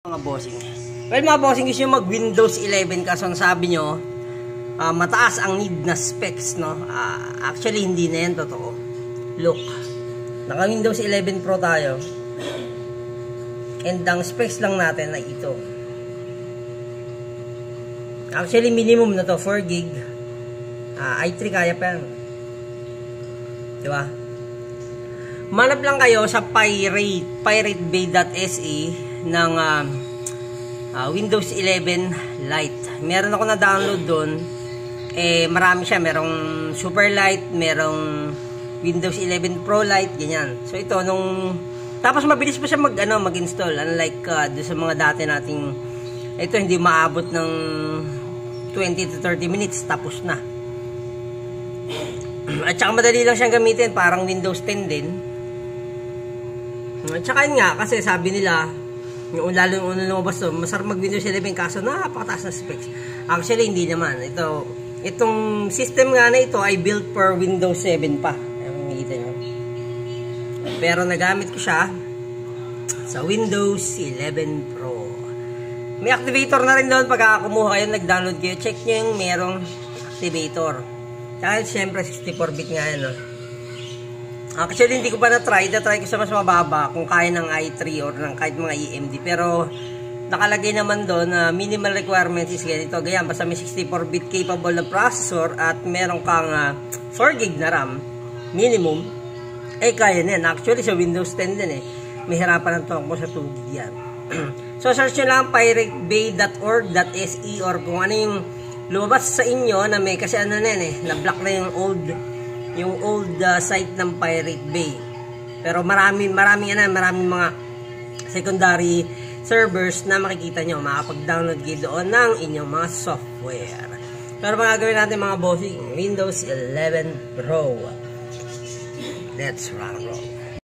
Mga bossing. Well, mga bossing, gusto nyo mag Windows 11 kaso sabi nyo mataas ang need na specs, no? Actually hindi na yan totoo. Look, naka Windows 11 Pro tayo and ang specs lang natin ay ito. Actually minimum na to 4 gig. i3 kaya pa yan, diba? Manap lang kayo sa piratebay.se ng Windows 11 Lite. Meron ako na download doon. Marami siya. Merong Super Lite, merong Windows 11 Pro Lite, ganyan. So ito tapos mabilis pa siya mag-install. Unlike doon sa mga dati nating ito hindi maabot ng 20 to 30 minutes tapos na. At saka madali lang siyang gamitin, parang Windows 10 din. At saka nga kasi sabi nila lalo yung unang lumabas to, masarap mag Windows 11 kaso napakataas na specs. Actually hindi naman. Itong system nga na ito ay built for Windows 7 pa. Makikita nyo. Pero nagamit ko siya sa Windows 11 Pro. May activator na rin doon pag kumuha kayo, nag-download kayo. Check nyo yung merong activator. Kahit syempre 64-bit nga yan, no? Actually, hindi ko pa na-try. Na-try ko sa mas mababa kung kaya ng i3 or ng kahit mga AMD. Pero, nakalagay naman doon na minimal requirements is ganito. Ganyan, basta may 64-bit capable na processor at meron kang 4 gig na RAM, minimum, kaya na yan. Actually, sa Windows 10 din may hirapan ng talk mo sa 2 gig yan. So, search nyo lang piratebay.org.se or kung ano yung lumabas sa inyo na may, kasi na yan na-block na yung old site ng Pirate Bay. Pero maraming mga secondary servers na makikita nyo. Makapag-download kayo doon ng inyong mga software. Pero mga gawin natin mga bossing, Windows 11 Pro. Let's rock and roll.